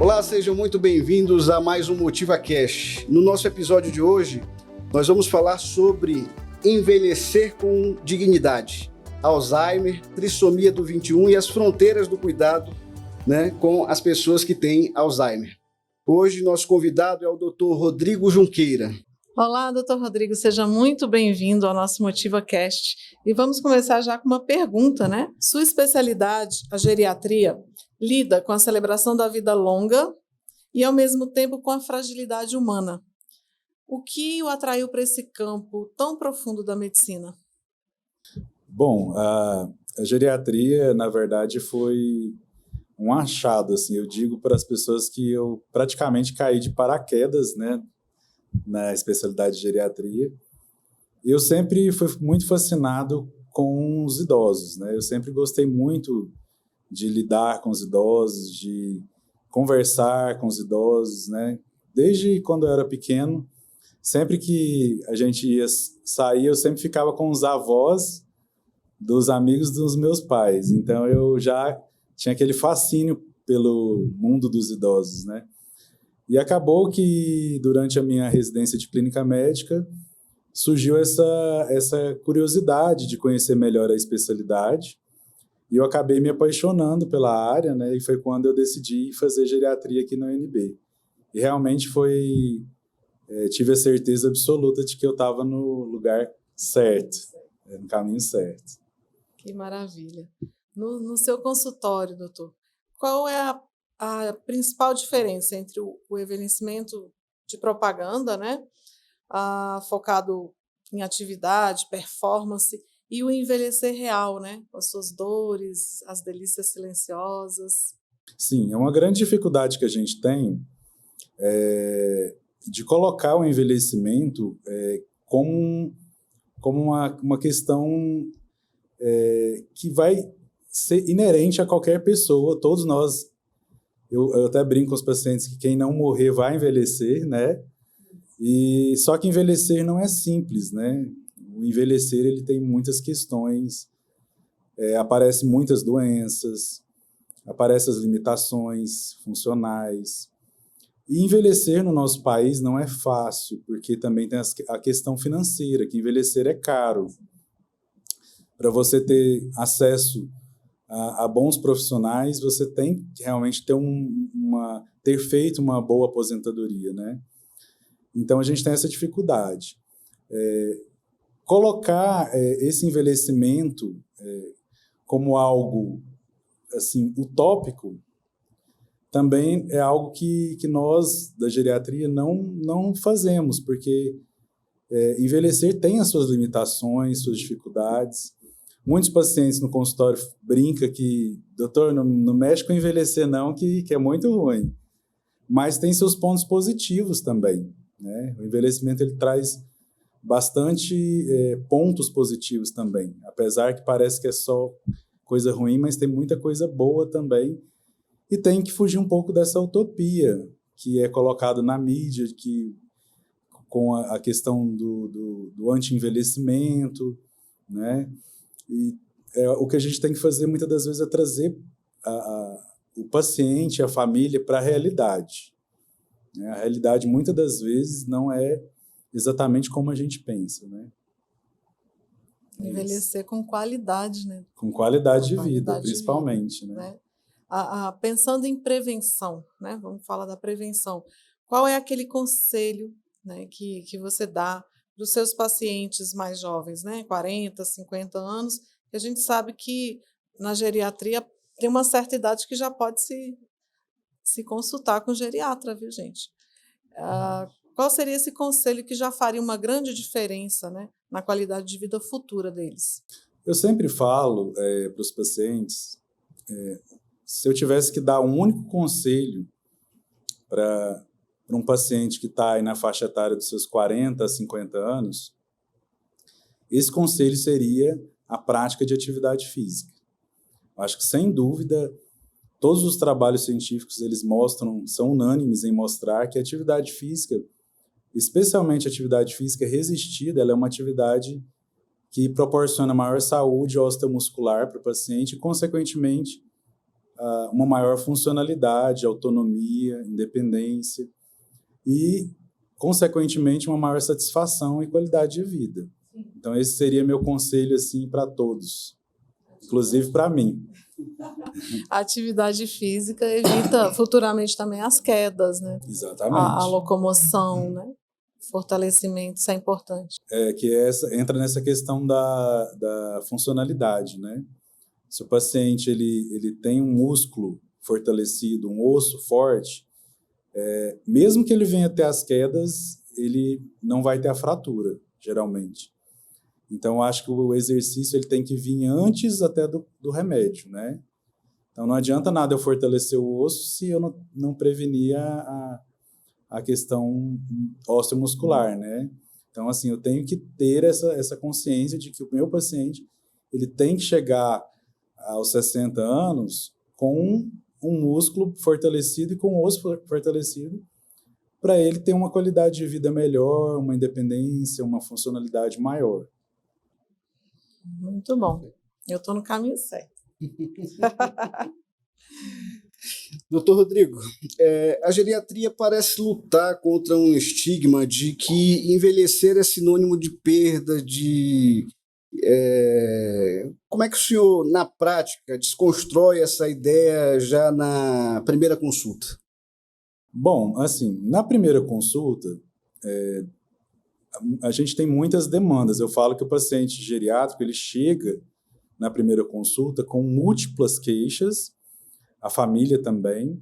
Olá, sejam muito bem-vindos a mais um MotivaCast. No nosso episódio de hoje, nós vamos falar sobre envelhecer com dignidade, Alzheimer, trissomia do 21 e as fronteiras do cuidado, com as pessoas que têm Alzheimer. Hoje, nosso convidado é o Dr. Rodrigo Junqueira. Olá, doutor Rodrigo, seja muito bem-vindo ao nosso MotivaCast. E vamos começar já com uma pergunta, Sua especialidade, a geriatria, lida com a celebração da vida longa e, ao mesmo tempo, com a fragilidade humana. O que o atraiu para esse campo tão profundo da medicina? Bom, a geriatria, na verdade, foi um achado, assim, eu digo para as pessoas que eu praticamente caí de paraquedas, na especialidade de geriatria. Eu sempre fui muito fascinado com os idosos, Eu sempre gostei muito de lidar com os idosos, de conversar com os idosos, Desde quando eu era pequeno, sempre que a gente ia sair, eu sempre ficava com os avós dos amigos dos meus pais. Então, eu já tinha aquele fascínio pelo mundo dos idosos, E acabou que, durante a minha residência de clínica médica, surgiu essa curiosidade de conhecer melhor a especialidade. E eu acabei me apaixonando pela área, E foi quando eu decidi fazer geriatria aqui na UNB. E realmente tive a certeza absoluta de que eu estava no lugar certo, no caminho certo. Que maravilha. No seu consultório, doutor, qual é a principal diferença entre o envelhecimento de propaganda, focado em atividade, performance, e o envelhecer real, com as suas dores, as delícias silenciosas? Sim, é uma grande dificuldade que a gente tem de colocar o envelhecimento como uma questão que vai ser inerente a qualquer pessoa. Todos nós, eu até brinco com os pacientes que quem não morrer vai envelhecer, E só que envelhecer não é simples, O envelhecer ele tem muitas questões, aparecem muitas doenças, aparecem as limitações funcionais. E envelhecer no nosso país não é fácil, porque também tem a questão financeira, que envelhecer é caro. Para você ter acesso a bons profissionais, você tem que realmente ter feito uma boa aposentadoria, Então, a gente tem essa dificuldade. Colocar esse envelhecimento como algo assim, utópico também é algo que nós, da geriatria, não fazemos, porque envelhecer tem as suas limitações, suas dificuldades. Muitos pacientes no consultório brincam que, doutor, não mexe com envelhecer não, que é muito ruim. Mas tem seus pontos positivos também, O envelhecimento ele traz bastante pontos positivos também, apesar que parece que é só coisa ruim, mas tem muita coisa boa também. E tem que fugir um pouco dessa utopia que é colocado na mídia, que com a questão do anti-envelhecimento, E o que a gente tem que fazer muitas das vezes é trazer o paciente, a família, para a realidade. A realidade, muitas das vezes, não é exatamente como a gente pensa, Envelhecer com qualidade, Com qualidade de vida, principalmente, Pensando em prevenção, Vamos falar da prevenção. Qual é aquele conselho, que você dá para os seus pacientes mais jovens, 40, 50 anos, que a gente sabe que na geriatria tem uma certa idade que já pode se consultar com o geriatra, viu, gente? Qual seria esse conselho que já faria uma grande diferença, na qualidade de vida futura deles? Eu sempre falo para os pacientes, se eu tivesse que dar um único conselho para um paciente que está aí na faixa etária dos seus 40 a 50 anos, esse conselho seria a prática de atividade física. Eu acho que, sem dúvida, todos os trabalhos científicos eles são unânimes em mostrar que a atividade física, especialmente a atividade física resistida, ela é uma atividade que proporciona maior saúde osteomuscular para o paciente e, consequentemente, uma maior funcionalidade, autonomia, independência e, consequentemente, uma maior satisfação e qualidade de vida. Então, esse seria meu conselho assim, para todos, inclusive para mim. A atividade física evita futuramente também as quedas, né? Exatamente. A locomoção, né? Fortalecimento, isso é importante. Entra nessa questão da funcionalidade, né? Se o paciente ele tem um músculo fortalecido, um osso forte, mesmo que ele venha ter as quedas, ele não vai ter a fratura, geralmente. Então, eu acho que o exercício ele tem que vir antes até do remédio, né? Então, não adianta nada eu fortalecer o osso se eu não prevenir a questão osteomuscular, né? Então, assim, eu tenho que ter essa consciência de que o meu paciente ele tem que chegar aos 60 anos com um músculo fortalecido e com um osso fortalecido para ele ter uma qualidade de vida melhor, uma independência, uma funcionalidade maior. Muito bom. Eu estou no caminho certo. Doutor Rodrigo, a geriatria parece lutar contra um estigma de que envelhecer é sinônimo de perda, como é que o senhor, na prática, desconstrói essa ideia já na primeira consulta? Bom, assim, na primeira consulta, a gente tem muitas demandas. Eu falo que o paciente geriátrico ele chega na primeira consulta com múltiplas queixas, a família também,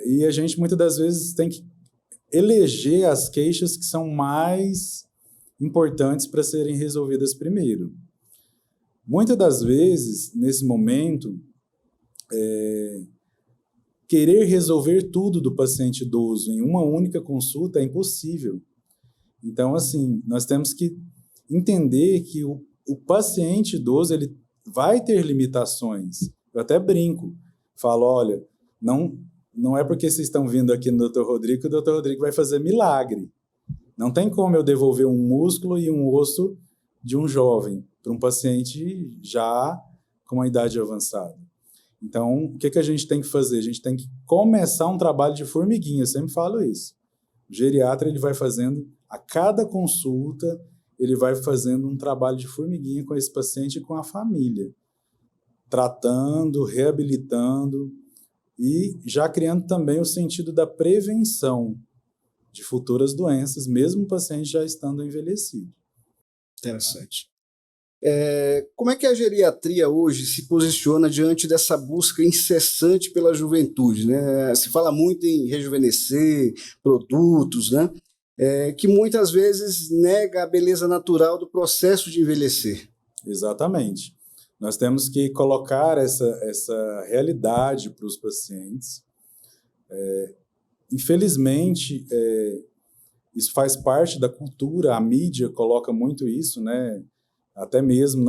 e a gente muitas das vezes tem que eleger as queixas que são mais importantes para serem resolvidas primeiro. Muitas das vezes, nesse momento, querer resolver tudo do paciente idoso em uma única consulta é impossível. Então, assim, nós temos que entender que o paciente idoso ele vai ter limitações. Eu até brinco, falo, olha, não é porque vocês estão vindo aqui no Dr. Rodrigo que o Dr. Rodrigo vai fazer milagre. Não tem como eu devolver um músculo e um osso de um jovem para um paciente já com uma idade avançada. Então, o que a gente tem que fazer? A gente tem que começar um trabalho de formiguinha, eu sempre falo isso. O geriatra ele vai fazendo, a cada consulta, ele vai fazendo um trabalho de formiguinha com esse paciente e com a família, tratando, reabilitando e já criando também o sentido da prevenção de futuras doenças, mesmo o paciente já estando envelhecido. Interessante. Como é que a geriatria hoje se posiciona diante dessa busca incessante pela juventude, né? Se fala muito em rejuvenescer, produtos, né? Que muitas vezes nega a beleza natural do processo de envelhecer. Exatamente. Nós temos que colocar essa realidade para os pacientes. Infelizmente, isso faz parte da cultura, a mídia coloca muito isso, né? Até mesmo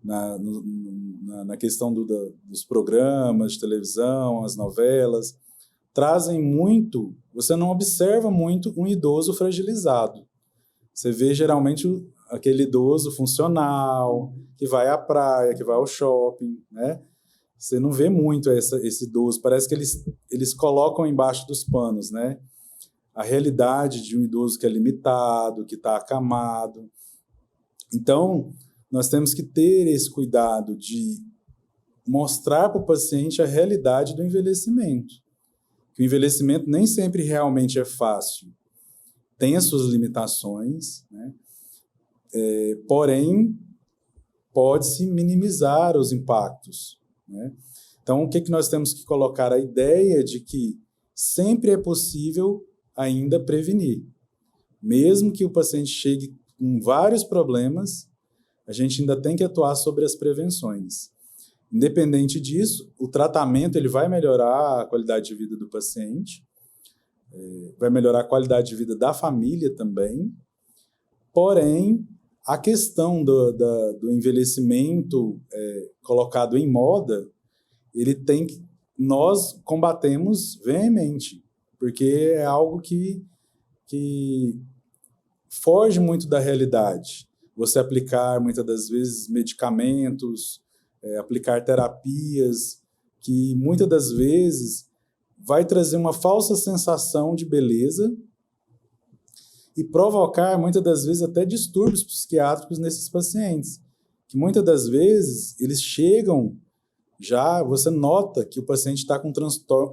na questão dos programas de televisão, as novelas, trazem muito, você não observa muito um idoso fragilizado. Você vê geralmente aquele idoso funcional, que vai à praia, que vai ao shopping, né? Você não vê muito esse idoso, parece que eles colocam embaixo dos panos, né? A realidade de um idoso que é limitado, que está acamado. Então, nós temos que ter esse cuidado de mostrar para o paciente a realidade do envelhecimento. Que o envelhecimento nem sempre realmente é fácil. Tem as suas limitações, né? Porém, pode-se minimizar os impactos, né? Então, o que nós temos que colocar? A ideia de que sempre é possível ainda prevenir. Mesmo que o paciente chegue com vários problemas, a gente ainda tem que atuar sobre as prevenções. Independente disso, o tratamento ele vai melhorar a qualidade de vida do paciente, vai melhorar a qualidade de vida da família também, porém, a questão do envelhecimento colocado em moda, nós combatemos veemente, porque é algo que foge muito da realidade. Você aplicar, muitas das vezes, medicamentos, aplicar terapias que muitas das vezes vai trazer uma falsa sensação de beleza e provocar, muitas das vezes, até distúrbios psiquiátricos nesses pacientes. Que muitas das vezes eles chegam já, você nota que o paciente está com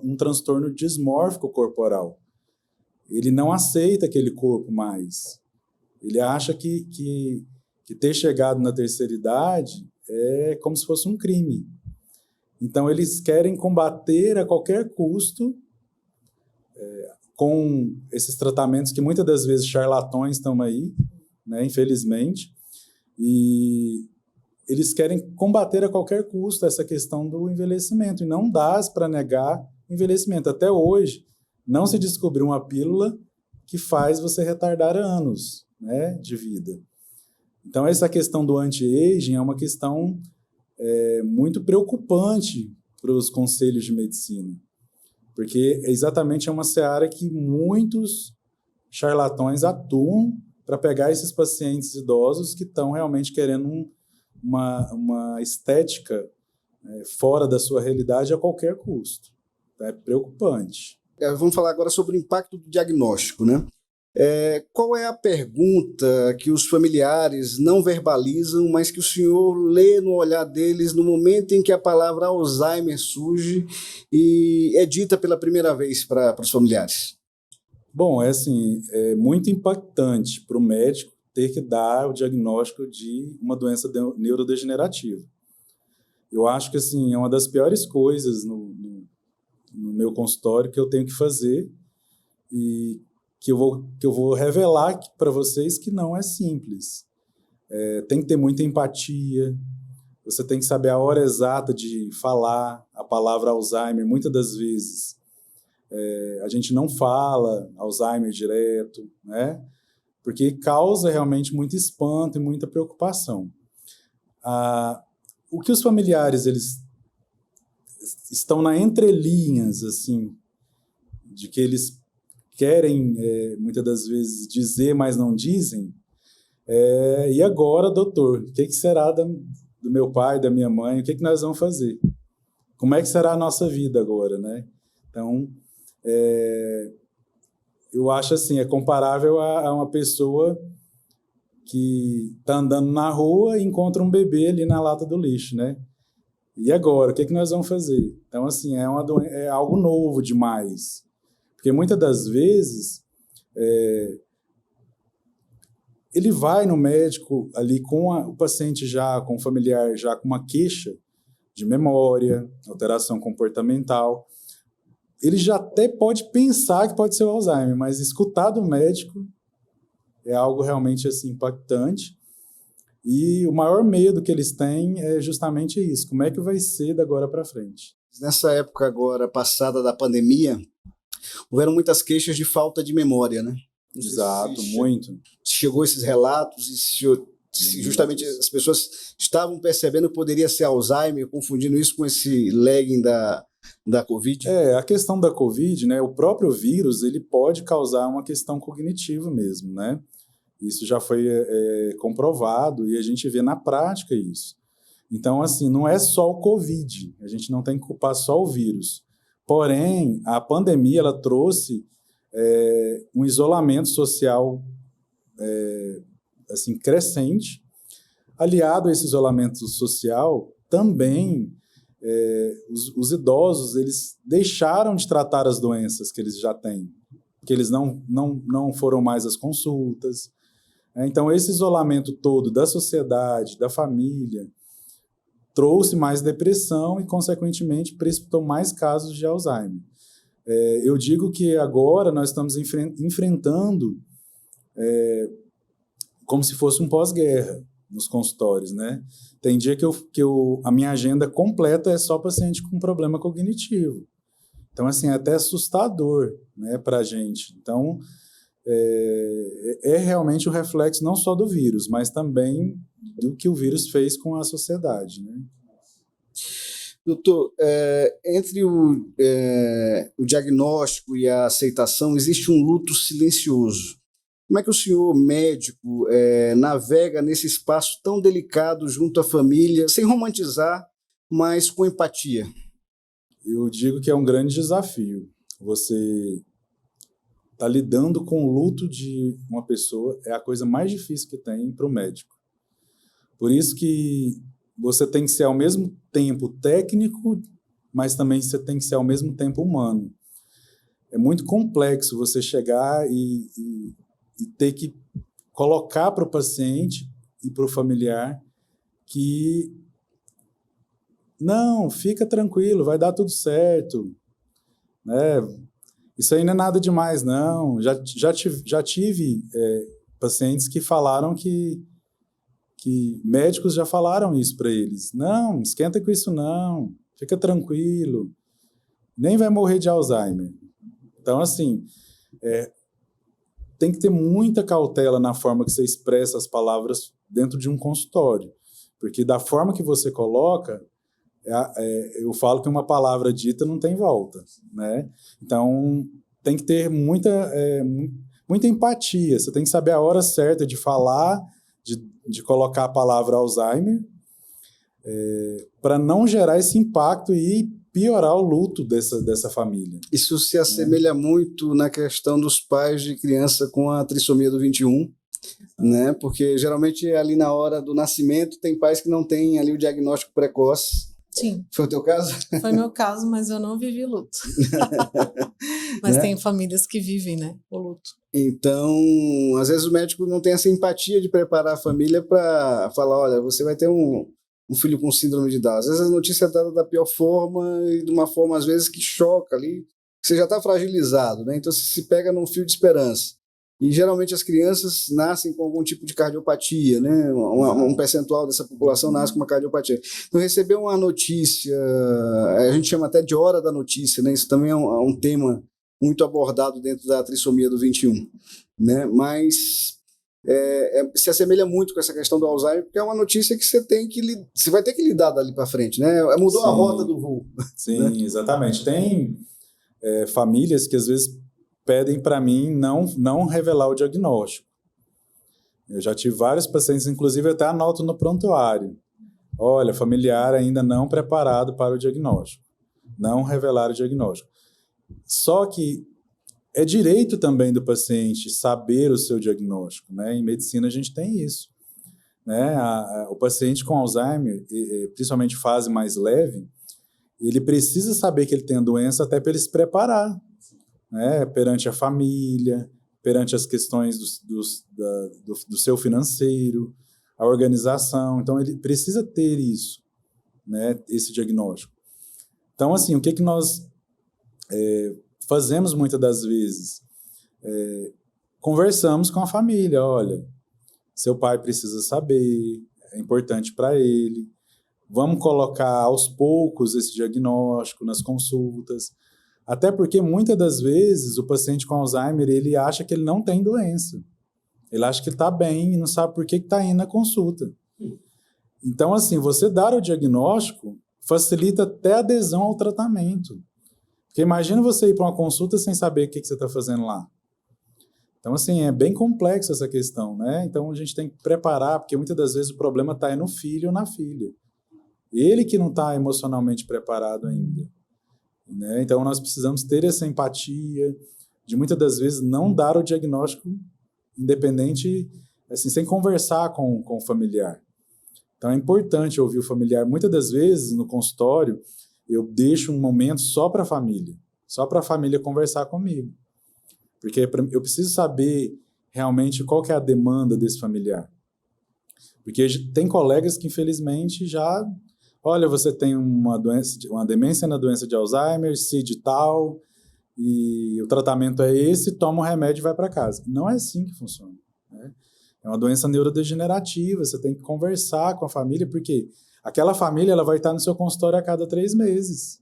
um transtorno dismórfico corporal. Ele não aceita aquele corpo mais. Ele acha que ter chegado na terceira idade é como se fosse um crime. Então, eles querem combater a qualquer custo com esses tratamentos que muitas das vezes charlatões estão aí, né, infelizmente, e eles querem combater a qualquer custo essa questão do envelhecimento, e não dá para negar envelhecimento. Até hoje, não se descobriu uma pílula que faz você retardar anos, né, de vida. Então, essa questão do anti-aging é uma questão muito preocupante para os conselhos de medicina, porque exatamente é uma seara que muitos charlatões atuam para pegar esses pacientes idosos que estão realmente querendo uma estética fora da sua realidade a qualquer custo. É preocupante. Vamos falar agora sobre o impacto do diagnóstico, né? Qual é a pergunta que os familiares não verbalizam, mas que o senhor lê no olhar deles no momento em que a palavra Alzheimer surge e é dita pela primeira vez para os familiares? Bom, é muito impactante para o médico ter que dar o diagnóstico de uma doença neurodegenerativa. Eu acho que é uma das piores coisas no meu consultório que eu tenho que fazer e que eu vou revelar para vocês que não é simples. Tem que ter muita empatia, você tem que saber a hora exata de falar a palavra Alzheimer. Muitas das vezes a gente não fala Alzheimer direto, né? Porque causa realmente muito espanto e muita preocupação. O que os familiares eles estão na entrelinhas, de que eles querem, muitas das vezes, dizer, mas não dizem. E agora, doutor, o que será do meu pai, da minha mãe? O que nós vamos fazer? Como é que será a nossa vida agora, né? Então, eu acho é comparável a uma pessoa que está andando na rua e encontra um bebê ali na lata do lixo, né? E agora, o que nós vamos fazer? Então, é algo novo demais. Porque muitas das vezes ele vai no médico ali com o paciente com o familiar já com uma queixa de memória, alteração comportamental. Ele já até pode pensar que pode ser o Alzheimer, mas escutar do médico é algo realmente impactante. E o maior medo que eles têm é justamente isso. Como é que vai ser da agora para frente? Nessa época agora passada da pandemia, houveram muitas queixas de falta de memória, né? Exato, muito. Chegou esses relatos e se justamente as pessoas estavam percebendo que poderia ser Alzheimer, confundindo isso com esse lagging da Covid? A questão da Covid, né? O próprio vírus, ele pode causar uma questão cognitiva mesmo, né? Isso já foi comprovado e a gente vê na prática isso. Então, não é só o Covid, a gente não tem que culpar só o vírus. Porém, a pandemia ela trouxe um isolamento social crescente. Aliado a esse isolamento social, também os idosos eles deixaram de tratar as doenças que eles já têm, que eles não foram mais às consultas. Então, esse isolamento todo da sociedade, da família, trouxe mais depressão e, consequentemente, precipitou mais casos de Alzheimer. Eu digo que agora nós estamos enfrentando como se fosse um pós-guerra nos consultórios, né? Tem dia que a minha agenda completa é só paciente com problema cognitivo. Então, é até assustador, né, para a gente. Então, realmente o reflexo não só do vírus, mas também do que o vírus fez com a sociedade, né? Doutor, entre o diagnóstico e a aceitação, existe um luto silencioso. Como é que o senhor, médico, navega nesse espaço tão delicado junto à família, sem romantizar, mas com empatia? Eu digo que é um grande desafio. Você tá lidando com o luto de uma pessoa, é a coisa mais difícil que tem para o médico. Por isso que você tem que ser ao mesmo tempo técnico, mas também você tem que ser ao mesmo tempo humano. É muito complexo você chegar e ter que colocar para o paciente e para o familiar que não, fica tranquilo, vai dar tudo certo, né? Isso aí não é nada demais, não. Já tive pacientes que falaram que médicos já falaram isso para eles. Não, esquenta com isso não, fica tranquilo, nem vai morrer de Alzheimer. Então, assim, tem que ter muita cautela na forma que você expressa as palavras dentro de um consultório, porque da forma que você coloca, eu falo que uma palavra dita não tem volta, né? Então, tem que ter muita empatia, você tem que saber a hora certa de falar, de colocar a palavra Alzheimer, para não gerar esse impacto e piorar o luto dessa família. Isso se assemelha muito na questão dos pais de criança com a trissomia do 21, né? Porque geralmente ali na hora do nascimento tem pais que não têm ali o diagnóstico precoce. Sim. Foi o teu caso? Foi meu caso, mas eu não vivi luto. Mas tem famílias que vivem, né, o luto. Então, às vezes o médico não tem essa empatia de preparar a família para falar, olha, você vai ter um filho com síndrome de Down. Às vezes a notícia é dada da pior forma e de uma forma, às vezes, que choca ali. Você já está fragilizado, né? Então você se pega num fio de esperança. E geralmente as crianças nascem com algum tipo de cardiopatia, né? Um percentual dessa população nasce com uma cardiopatia. Então receber uma notícia, a gente chama até de hora da notícia, né? Isso também é um tema muito abordado dentro da trissomia do 21, né? Mas se assemelha muito com essa questão do Alzheimer, porque é uma notícia que você vai ter que lidar dali para frente, né? Mudou a rota do voo. Sim, né? Exatamente. Tem famílias que às vezes pedem para mim não revelar o diagnóstico. Eu já tive vários pacientes, inclusive até anoto no prontuário. Olha, familiar ainda não preparado para o diagnóstico. Não revelar o diagnóstico. Só que é direito também do paciente saber o seu diagnóstico, né? Em medicina a gente tem isso, né? O paciente com Alzheimer, principalmente fase mais leve, ele precisa saber que ele tem a doença até para ele se preparar, né? Perante a família, perante as questões do seu financeiro, a organização. Então, ele precisa ter isso, né? Esse diagnóstico. Então, assim, o que nós fazemos muitas das vezes? Conversamos com a família. Olha, seu pai precisa saber, é importante para ele. Vamos colocar aos poucos esse diagnóstico nas consultas. Até porque, muitas das vezes, o paciente com Alzheimer, ele acha que ele não tem doença. Ele acha que ele está bem e não sabe por que está indo na consulta. Então, assim, você dar o diagnóstico facilita até a adesão ao tratamento. Porque imagina você ir para uma consulta sem saber o que você está fazendo lá. Então, assim, é bem complexo essa questão, né? Então, a gente tem que preparar, porque muitas das vezes o problema está no filho ou na filha. Ele que não está emocionalmente preparado ainda. Né? Então, nós precisamos ter essa empatia de muitas das vezes não dar o diagnóstico independente, assim, sem conversar com o familiar. Então, é importante ouvir o familiar. Muitas das vezes, no consultório, eu deixo um momento só para a família conversar comigo. Porque eu preciso saber realmente qual que é a demanda desse familiar. Porque tem colegas que, infelizmente, já... Olha, você tem uma demência na doença de Alzheimer, CID tal, e o tratamento é esse, toma um remédio e vai para casa. Não é assim que funciona, né? É uma doença neurodegenerativa, você tem que conversar com a família, porque aquela família ela vai estar no seu consultório a cada 3 meses.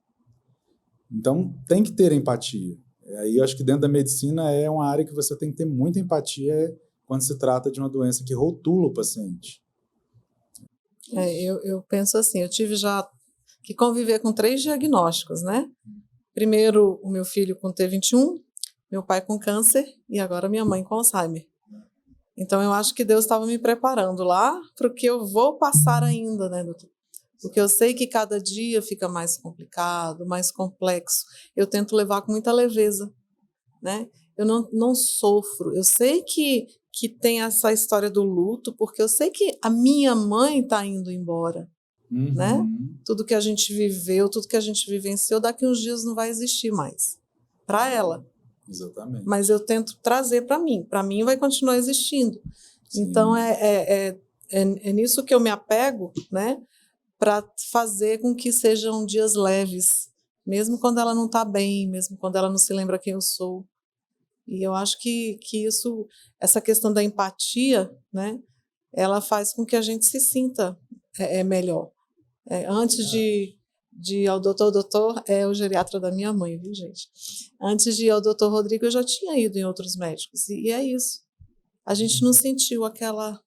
Então, tem que ter empatia. Aí eu acho que dentro da medicina é uma área que você tem que ter muita empatia quando se trata de uma doença que rotula o paciente. Eu penso assim, eu tive já que conviver com 3 diagnósticos, né? Primeiro, o meu filho com T21, meu pai com câncer e agora minha mãe com Alzheimer. Então, eu acho que Deus estava me preparando lá para o que eu vou passar ainda, né, doutor? Porque eu sei que cada dia fica mais complicado, mais complexo. Eu tento levar com muita leveza, né? Eu não sofro. Eu sei que tem essa história do luto, porque eu sei que a minha mãe está indo embora, né? Tudo que a gente viveu, tudo que a gente vivenciou, daqui uns dias não vai existir mais para ela. Exatamente. Mas eu tento trazer para mim vai continuar existindo. Sim. Então é nisso que eu me apego, né? Para fazer com que sejam dias leves, mesmo quando ela não está bem, mesmo quando ela não se lembra quem eu sou. E eu acho que isso, essa questão da empatia, né? Ela faz com que a gente se sinta melhor. Antes de ir ao doutor, é o geriatra da minha mãe, viu, gente? Antes de ir ao doutor Rodrigo, eu já tinha ido em outros médicos, e é isso. A gente não sentiu aquela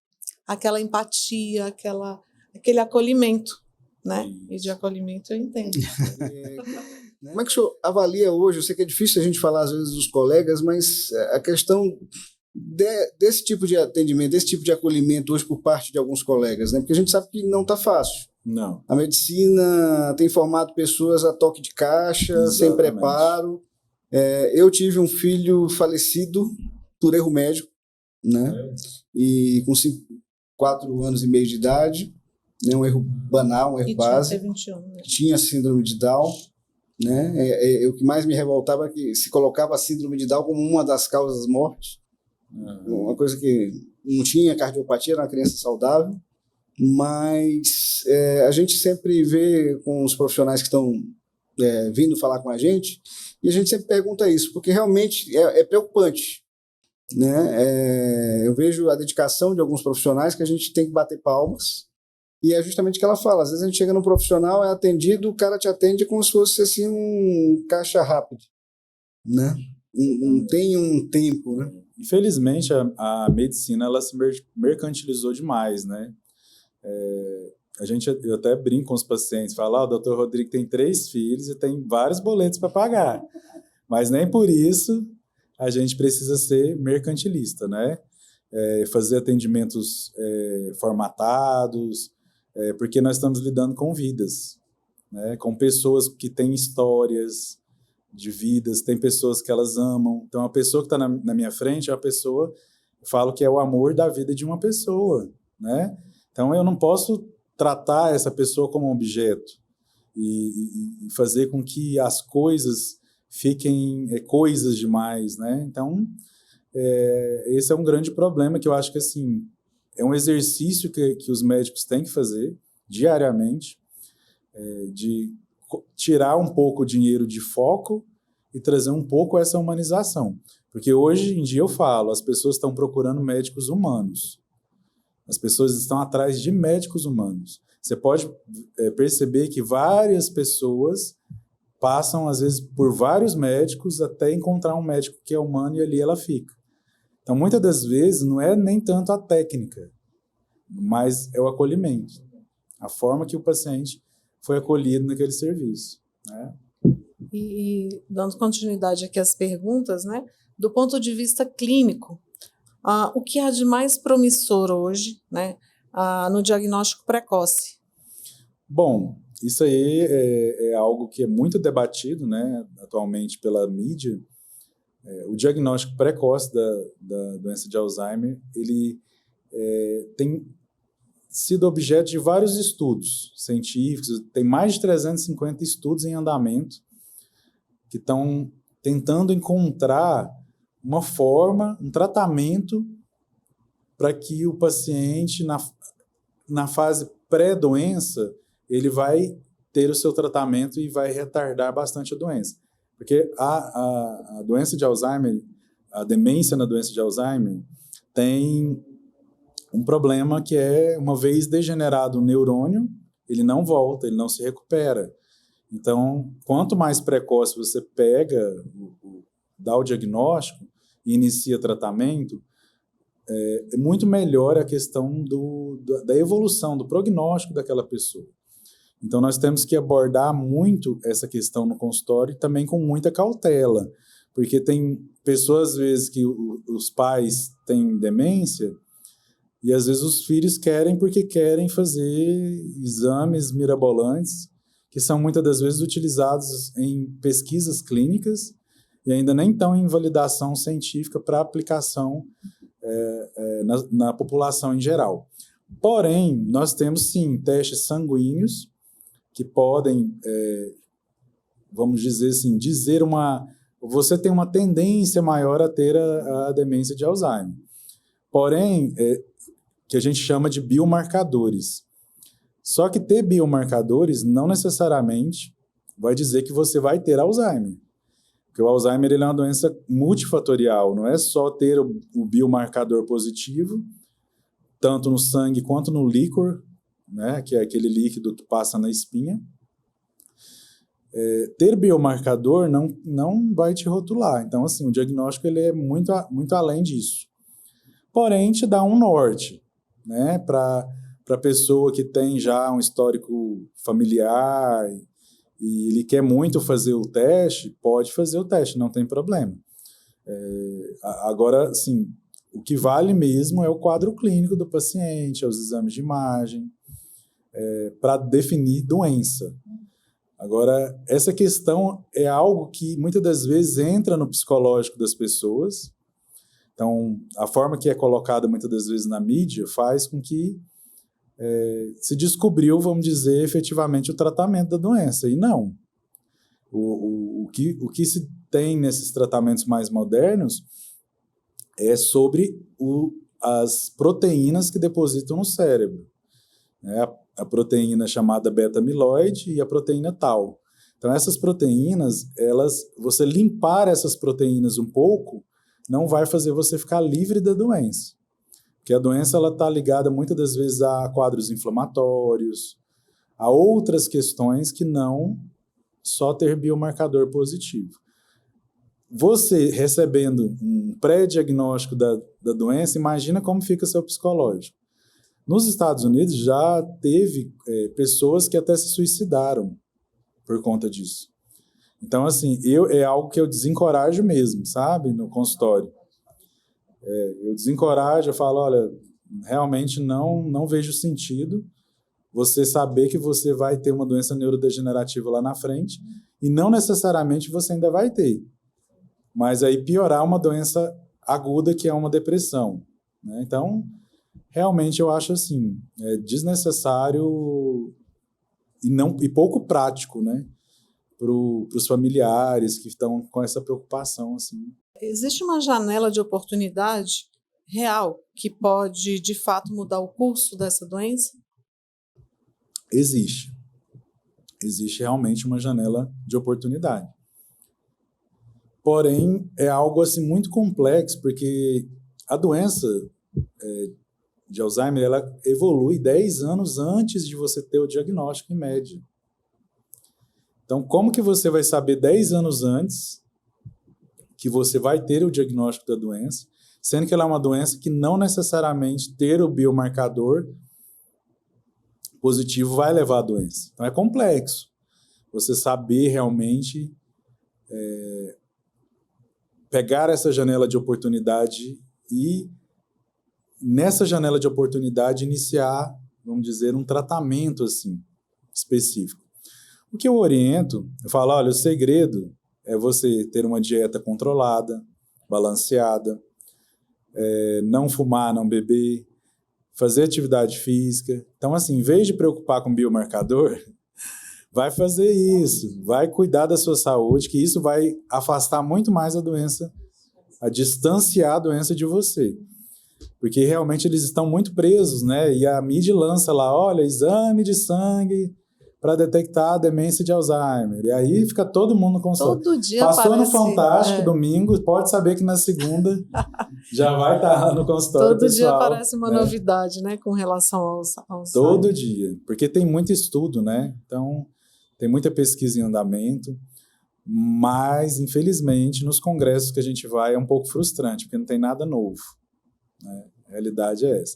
empatia, aquele acolhimento, né? E de acolhimento eu entendo. Como é que o senhor avalia hoje? Eu sei que é difícil a gente falar, às vezes, dos colegas, mas a questão desse tipo de atendimento, desse tipo de acolhimento hoje por parte de alguns colegas, né? Porque a gente sabe que não está fácil. Não. A medicina tem formado pessoas a toque de caixa, Exatamente. sem preparo. Eu tive um filho falecido por erro médico, né? E com 4 anos e meio de idade, né? Um erro banal, um erro básico. 21, né? Tinha síndrome de Down, né? O que mais me revoltava é que se colocava a síndrome de Down como uma das causas mortes. Uma coisa que não tinha cardiopatia, era uma criança saudável. Mas a gente sempre vê com os profissionais que estão vindo falar com a gente, e a gente sempre pergunta isso, porque realmente é preocupante, né? Eu vejo a dedicação de alguns profissionais que a gente tem que bater palmas, e é justamente o que ela fala. Às vezes a gente chega num profissional, é atendido, o cara te atende como se fosse assim um caixa rápido, né? Não tem um tempo, né? Infelizmente, a medicina ela se mercantilizou demais, né? Eu até brinco com os pacientes, falo, o doutor Rodrigo tem 3 filhos e tem vários boletos para pagar, mas nem por isso a gente precisa ser mercantilista, né? Fazer atendimentos formatados, porque nós estamos lidando com vidas, né? Com pessoas que têm histórias de vidas, tem pessoas que elas amam. Então, a pessoa que está na minha frente é uma pessoa, eu falo que é o amor da vida de uma pessoa, né? Então, eu não posso tratar essa pessoa como um objeto e fazer com que as coisas fiquem coisas demais, né? Então, esse é um grande problema que eu acho que, assim, é um exercício que os médicos têm que fazer diariamente, de tirar um pouco o dinheiro de foco e trazer um pouco essa humanização. Porque hoje em dia eu falo, as pessoas estão procurando médicos humanos. As pessoas estão atrás de médicos humanos. Você pode perceber que várias pessoas passam, às vezes, por vários médicos até encontrar um médico que é humano e ali ela fica. Então, muitas das vezes, não é nem tanto a técnica, mas é o acolhimento. A forma que o paciente foi acolhido naquele serviço, né? E dando continuidade aqui às perguntas, né? Do ponto de vista clínico, o que há de mais promissor hoje, né, no diagnóstico precoce? Bom, isso aí é algo que é muito debatido, né, atualmente pela mídia. O diagnóstico precoce da doença de Alzheimer, ele tem sido objeto de vários estudos científicos. Tem mais de 350 estudos em andamento que estão tentando encontrar uma forma, um tratamento para que o paciente, na fase pré-doença, ele vai ter o seu tratamento e vai retardar bastante a doença. Porque a doença de Alzheimer, a demência na doença de Alzheimer, tem um problema que é, uma vez degenerado o neurônio, ele não volta, ele não se recupera. Então, quanto mais precoce você pega, dá o diagnóstico e inicia tratamento, é muito melhor a questão da evolução, do prognóstico daquela pessoa. Então, nós temos que abordar muito essa questão no consultório e também com muita cautela, porque tem pessoas, às vezes, que os pais têm demência E às vezes os filhos querem porque querem fazer exames mirabolantes, que são muitas das vezes utilizados em pesquisas clínicas e ainda nem estão em validação científica para aplicação na população em geral. Porém, nós temos sim testes sanguíneos que podem, vamos dizer assim, você tem uma tendência maior a ter a demência de Alzheimer. Porém, que a gente chama de biomarcadores. Só que ter biomarcadores não necessariamente vai dizer que você vai ter Alzheimer. Porque o Alzheimer ele é uma doença multifatorial, não é só ter o biomarcador positivo, tanto no sangue quanto no líquor, né, que é aquele líquido que passa na espinha. Ter biomarcador não vai te rotular. Então, assim, o diagnóstico ele é muito além disso. Porém, te dá um norte, né, para a pessoa que tem já um histórico familiar e ele quer muito fazer o teste, pode fazer o teste, não tem problema. Agora, assim, o que vale mesmo é o quadro clínico do paciente, os exames de imagem, para definir doença. Agora, essa questão é algo que muitas das vezes entra no psicológico das pessoas. Então, a forma que é colocada muitas das vezes na mídia faz com que se descobriu, vamos dizer, efetivamente o tratamento da doença. E não. O que se tem nesses tratamentos mais modernos é sobre as proteínas que depositam no cérebro. A proteína chamada beta-amiloide e a proteína tau. Então, essas proteínas, você limpar essas proteínas um pouco, não vai fazer você ficar livre da doença. Porque a doença está ligada muitas das vezes a quadros inflamatórios, a outras questões que não só ter biomarcador positivo. Você recebendo um pré-diagnóstico da doença, imagina como fica seu psicológico. Nos Estados Unidos já teve pessoas que até se suicidaram por conta disso. Então, assim, é algo que eu desencorajo mesmo, sabe, no consultório. Eu desencorajo, eu falo, olha, realmente não vejo sentido você saber que você vai ter uma doença neurodegenerativa lá na frente e não necessariamente você ainda vai ter. Mas aí piorar uma doença aguda que é uma depressão, né? Então, realmente eu acho assim, desnecessário e pouco prático, né? Para os familiares que estão com essa preocupação, assim. Existe uma janela de oportunidade real que pode, de fato, mudar o curso dessa doença? Existe. Existe realmente uma janela de oportunidade. Porém, é algo assim muito complexo, porque a doença de Alzheimer ela evolui 10 anos antes de você ter o diagnóstico em média. Então, como que você vai saber 10 anos antes que você vai ter o diagnóstico da doença, sendo que ela é uma doença que não necessariamente ter o biomarcador positivo vai levar à doença. Então, é complexo você saber realmente pegar essa janela de oportunidade e, nessa janela de oportunidade, iniciar, vamos dizer, um tratamento assim, específico. O que eu oriento, eu falo, olha, o segredo é você ter uma dieta controlada, balanceada, não fumar, não beber, fazer atividade física. Então, assim, em vez de preocupar com biomarcador, vai fazer isso, vai cuidar da sua saúde, que isso vai afastar muito mais a doença, a distanciar a doença de você. Porque realmente eles estão muito presos, né? E a mídia lança lá, olha, exame de sangue para detectar a demência de Alzheimer. E aí fica todo mundo com Todo dia passou aparece, no Fantástico domingo, pode saber que na segunda já vai estar lá no consultório todo pessoal. Todo dia aparece uma novidade, né, com relação ao todo dia, porque tem muito estudo, né? Então, tem muita pesquisa em andamento, mas, infelizmente, nos congressos que a gente vai é um pouco frustrante, porque não tem nada novo, né? A realidade é essa.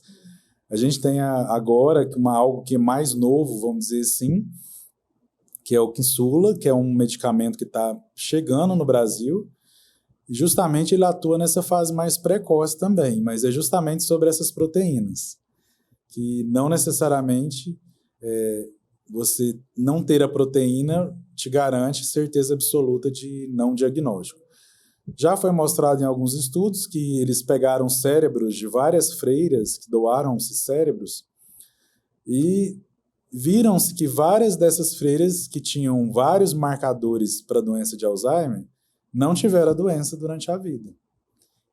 A gente tem agora algo que é mais novo, vamos dizer assim, que é o Kinsula, que é um medicamento que está chegando no Brasil E justamente ele atua nessa fase mais precoce também, mas é justamente sobre essas proteínas, que não necessariamente você não ter a proteína te garante certeza absoluta de não diagnóstico. Já foi mostrado em alguns estudos que eles pegaram cérebros de várias freiras que doaram-se cérebros e viram-se que várias dessas freiras que tinham vários marcadores para a doença de Alzheimer não tiveram a doença durante a vida.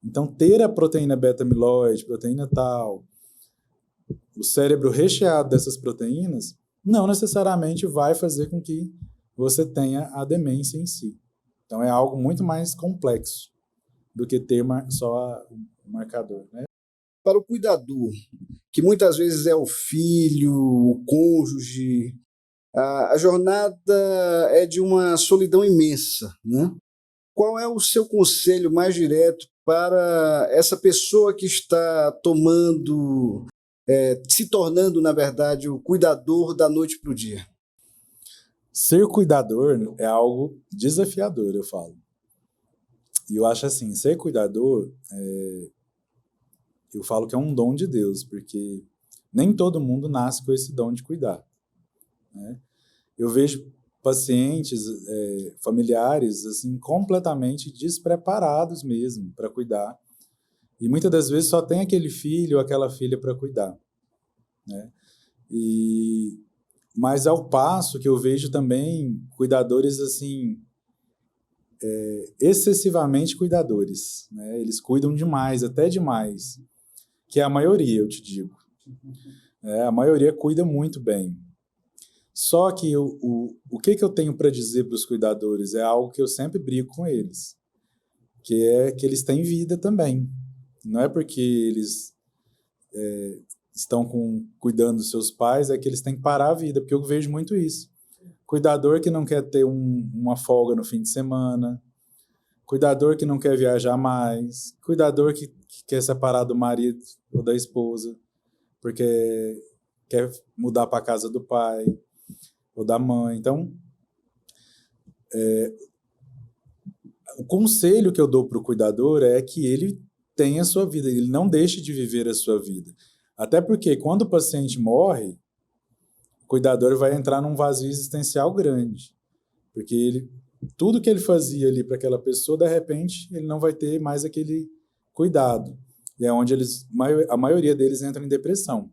Então, ter a proteína beta-amiloide, proteína tal, o cérebro recheado dessas proteínas, não necessariamente vai fazer com que você tenha a demência em si. Então, é algo muito mais complexo do que ter só o marcador, né? Para o cuidador, que muitas vezes é o filho, o cônjuge, a jornada é de uma solidão imensa, né? Qual é o seu conselho mais direto para essa pessoa que está se tornando, na verdade, o cuidador da noite para o dia? Ser cuidador é algo desafiador, eu falo. E eu acho assim, ser cuidador, eu falo que é um dom de Deus, porque nem todo mundo nasce com esse dom de cuidar, né? Eu vejo pacientes, familiares, assim, completamente despreparados mesmo para cuidar. E muitas das vezes só tem aquele filho ou aquela filha para cuidar, né? Mas ao passo que eu vejo também cuidadores assim, excessivamente cuidadores, né? Eles cuidam demais, até demais, que é a maioria, eu te digo. A maioria cuida muito bem. Só que o que eu tenho para dizer para os cuidadores é algo que eu sempre brigo com eles, que é que eles têm vida também. Não é porque eles estão cuidando dos seus pais, é que eles têm que parar a vida, porque eu vejo muito isso. Cuidador que não quer ter uma folga no fim de semana, cuidador que não quer viajar mais, cuidador que quer separar do marido ou da esposa, porque quer mudar para a casa do pai ou da mãe. Então, o conselho que eu dou para o cuidador é que ele tenha a sua vida, ele não deixe de viver a sua vida. Até porque quando o paciente morre, o cuidador vai entrar num vazio existencial grande. Porque tudo que ele fazia ali para aquela pessoa, de repente, ele não vai ter mais aquele cuidado. E é onde a maioria deles entra em depressão.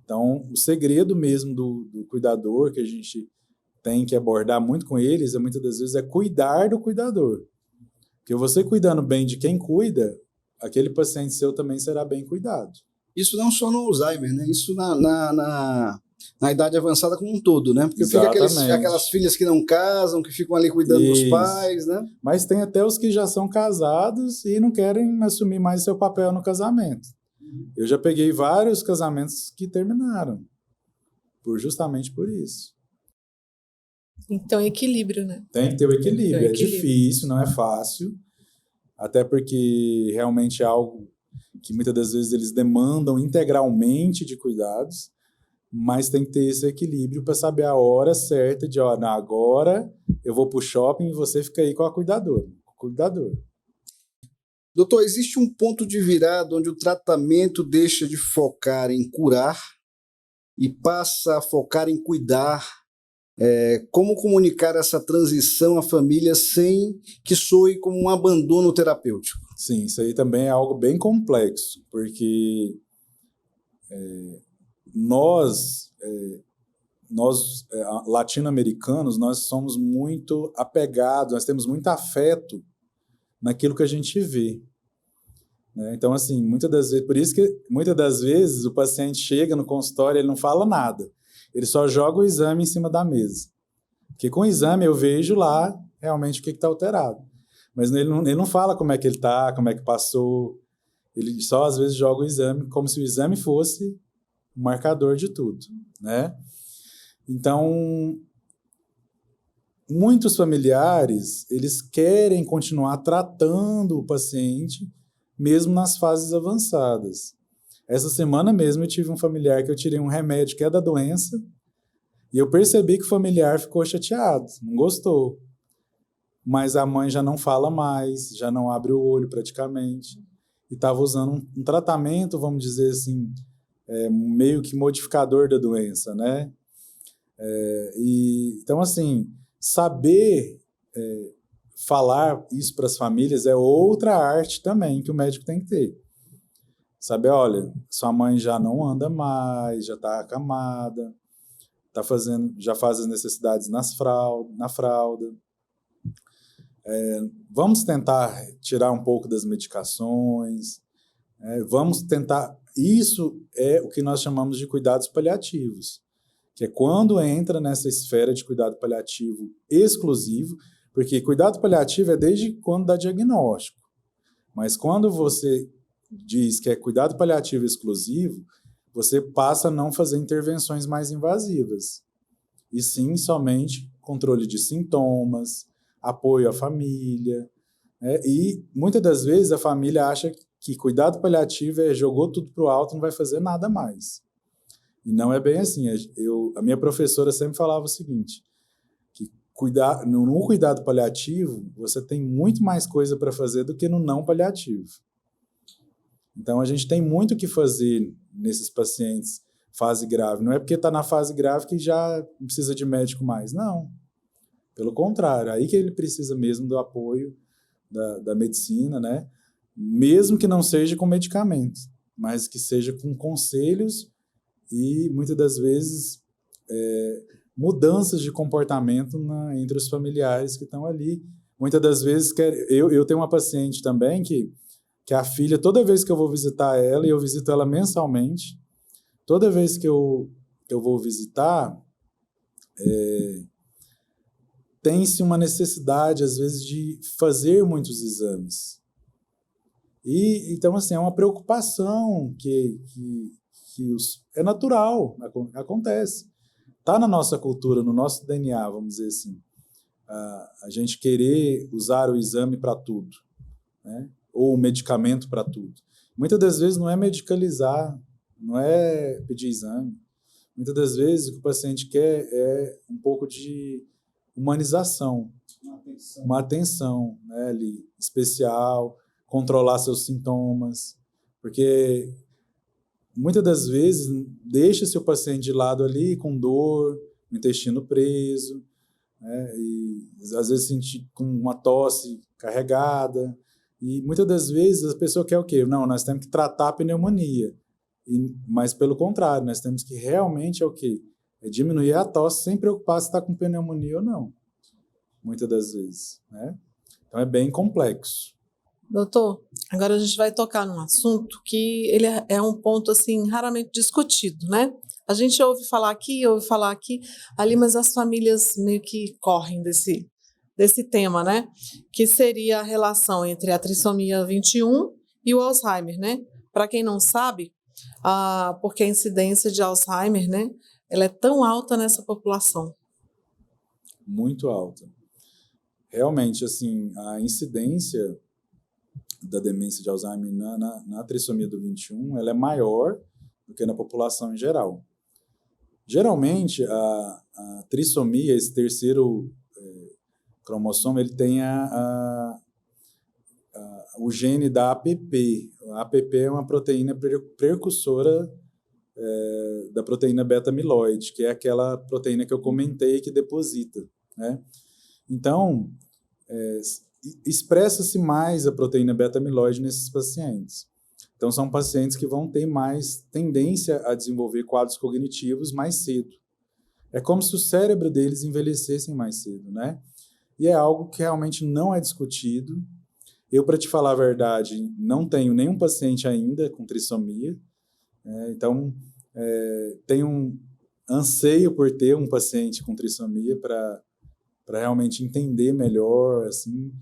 Então, o segredo mesmo do cuidador, que a gente tem que abordar muito com eles, muitas das vezes, é cuidar do cuidador. Porque você cuidando bem de quem cuida, aquele paciente seu também será bem cuidado. Isso não só no Alzheimer, né? Isso na idade avançada como um todo, né? Porque fica aquelas filhas que não casam, que ficam ali cuidando dos pais, né? Mas tem até os que já são casados e não querem assumir mais seu papel no casamento. Eu já peguei vários casamentos que terminaram, justamente por isso. Então, equilíbrio, né? Tem que ter o equilíbrio. É difícil, não é fácil, até porque realmente é algo que muitas das vezes eles demandam integralmente de cuidados, mas tem que ter esse equilíbrio para saber a hora certa de, agora eu vou para o shopping e você fica aí com o cuidador. Doutor, existe um ponto de virada onde o tratamento deixa de focar em curar e passa a focar em cuidar? Como comunicar essa transição à família sem que soe como um abandono terapêutico? Sim, isso aí também é algo bem complexo, porque nós latino-americanos, nós somos muito apegados, nós temos muito afeto naquilo que a gente vê, né? Então, assim, por isso que muitas das vezes o paciente chega no consultório e ele não fala nada, ele só joga o exame em cima da mesa, porque com o exame eu vejo lá realmente o que está alterado, mas ele não fala como é que ele está, como é que passou, ele só às vezes joga o exame como se o exame fosse o marcador de tudo, né? Então, muitos familiares, eles querem continuar tratando o paciente mesmo nas fases avançadas. Essa semana mesmo eu tive um familiar que eu tirei um remédio que é da doença e eu percebi que o familiar ficou chateado, não gostou. mas a mãe já não fala mais, já não abre o olho praticamente, e estava usando um tratamento, vamos dizer assim, meio que modificador da doença, né? Então, assim, saber falar isso para as famílias é outra arte também que o médico tem que ter. Saber, olha, sua mãe já não anda mais, já está acamada, já faz as necessidades na fralda. Vamos tentar tirar um pouco das medicações, vamos tentar... Isso é o que nós chamamos de cuidados paliativos, que é quando entra nessa esfera de cuidado paliativo exclusivo, porque cuidado paliativo é desde quando dá diagnóstico, mas quando você diz que é cuidado paliativo exclusivo, você passa a não fazer intervenções mais invasivas, e sim somente controle de sintomas, apoio à família, e muitas das vezes a família acha que cuidado paliativo jogou tudo para o alto, não vai fazer nada mais. E não é bem assim. A minha professora sempre falava o seguinte, que no cuidado paliativo, você tem muito mais coisa para fazer do que no não paliativo. Então, a gente tem muito o que fazer nesses pacientes fase grave. Não é porque está na fase grave que já não precisa de médico mais. Não. Pelo contrário, aí que ele precisa mesmo do apoio da medicina, né? Mesmo que não seja com medicamentos, mas que seja com conselhos e, muitas das vezes, mudanças de comportamento entre os familiares que estão ali. Muitas das vezes, eu tenho uma paciente também que a filha, toda vez que eu vou visitar ela, e eu visito ela mensalmente, toda vez que eu vou visitar, tem-se uma necessidade, às vezes, de fazer muitos exames. Então, assim, é uma preocupação que é natural, acontece. Está na nossa cultura, no nosso DNA, vamos dizer assim, a gente querer usar o exame para tudo, né? Ou o medicamento para tudo. Muitas das vezes não é medicalizar, não é pedir exame. Muitas das vezes o que o paciente quer é um pouco de humanização, uma atenção, né, ali, especial, controlar seus sintomas, porque muitas das vezes deixa-se o paciente de lado ali com dor, o intestino preso, né, e às vezes sentir com uma tosse carregada, e muitas das vezes a pessoa quer o quê? Não, nós temos que tratar a pneumonia, mas pelo contrário, nós temos que realmente o quê? Diminuir a tosse sem preocupar se está com pneumonia ou não, muitas das vezes, né? Então é bem complexo. Doutor, agora a gente vai tocar num assunto que ele é um ponto assim raramente discutido, né? A gente ouve falar aqui, ali, mas as famílias meio que correm desse tema, né? Que seria a relação entre a trissomia 21 e o Alzheimer, né? Para quem não sabe, porque a incidência de Alzheimer, né? Ela é tão alta nessa população. Muito alta. Realmente, assim, a incidência da demência de Alzheimer na trissomia do 21, ela é maior do que na população em geral. Geralmente, a trissomia, esse terceiro cromossomo, ele tem o gene da APP. A APP é uma proteína precursora da proteína beta-amiloide, que é aquela proteína que eu comentei que deposita, né? Então, expressa-se mais a proteína beta-amiloide nesses pacientes. Então, são pacientes que vão ter mais tendência a desenvolver quadros cognitivos mais cedo. É como se o cérebro deles envelhecesse mais cedo, né? E é algo que realmente não é discutido. Eu, para te falar a verdade, não tenho nenhum paciente ainda com trissomia. Então, tenho um anseio por ter um paciente com trissomia para realmente entender melhor, assim,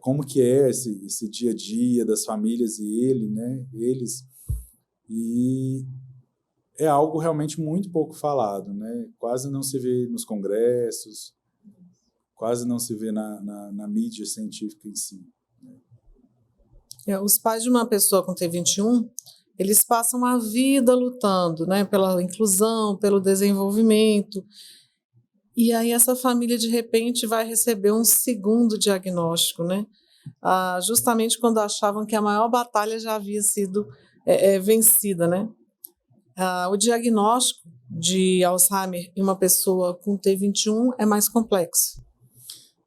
como que é esse dia a dia das famílias e eles. E é algo realmente muito pouco falado, né? Quase não se vê nos congressos, quase não se vê na mídia científica em si. Os pais de uma pessoa com T21, eles passam a vida lutando, né, pela inclusão, pelo desenvolvimento. E aí essa família, de repente, vai receber um segundo diagnóstico, né? Justamente quando achavam que a maior batalha já havia sido vencida, né? O diagnóstico de Alzheimer em uma pessoa com T21 é mais complexo.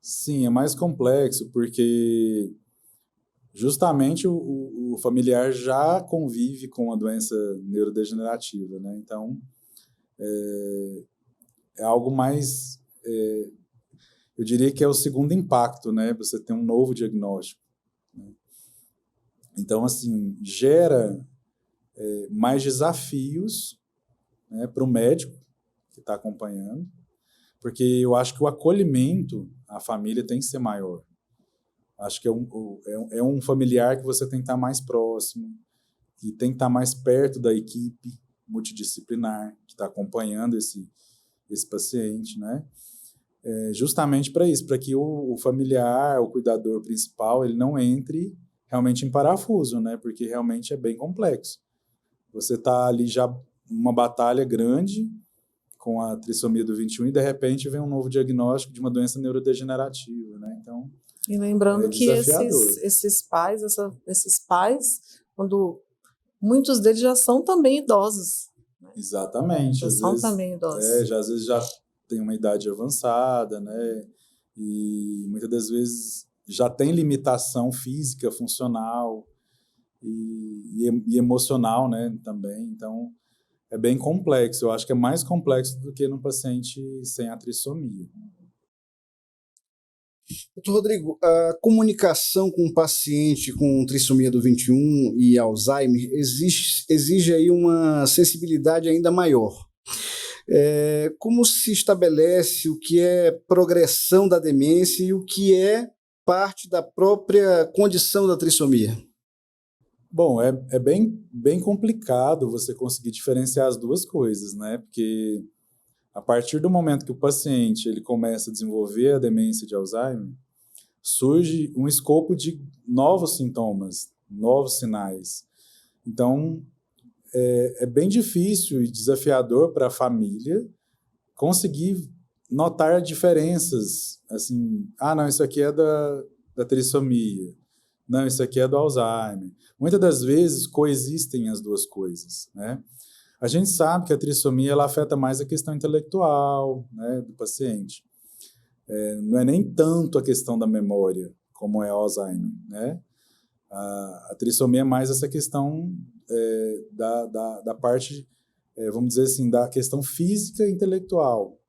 Sim, é mais complexo porque justamente o familiar já convive com a doença neurodegenerativa, né? Então, é algo mais... eu diria que é o segundo impacto, né? Você tem um novo diagnóstico, né? Então, assim, gera mais desafios, né, para o médico que está acompanhando, porque eu acho que o acolhimento à família tem que ser maior. Acho que é um familiar que você tem que estar mais próximo, que tem que estar mais perto da equipe multidisciplinar que está acompanhando esse paciente, né? Justamente para isso, para que o familiar, o cuidador principal, ele não entre realmente em parafuso, né? Porque realmente é bem complexo. Você está ali já numa batalha grande com a trissomia do 21 e de repente vem um novo diagnóstico de uma doença neurodegenerativa, né? Então, e lembrando que desafiador. esses pais, quando muitos deles já são também idosos. Né? Exatamente. Às vezes já tem uma idade avançada, né? E muitas das vezes já tem limitação física, funcional e emocional, né? Também. Então, é bem complexo. Eu acho que é mais complexo do que no paciente sem a trissomia. Doutor Rodrigo, a comunicação com o paciente com trissomia do 21 e Alzheimer exige aí uma sensibilidade ainda maior. Como se estabelece o que é progressão da demência e o que é parte da própria condição da trissomia? Bom, é bem complicado você conseguir diferenciar as duas coisas, né? Porque a partir do momento que o paciente ele começa a desenvolver a demência de Alzheimer, surge um escopo de novos sintomas, novos sinais. Então, é bem difícil e desafiador para a família conseguir notar diferenças. Assim, não, isso aqui é da trissomia. Não, isso aqui é do Alzheimer. Muitas das vezes coexistem as duas coisas, né? A gente sabe que a trissomia ela afeta mais a questão intelectual, né, do paciente. Não é nem tanto a questão da memória, como é o Alzheimer, né? A trissomia é mais essa questão da parte, vamos dizer assim, da questão física e intelectual.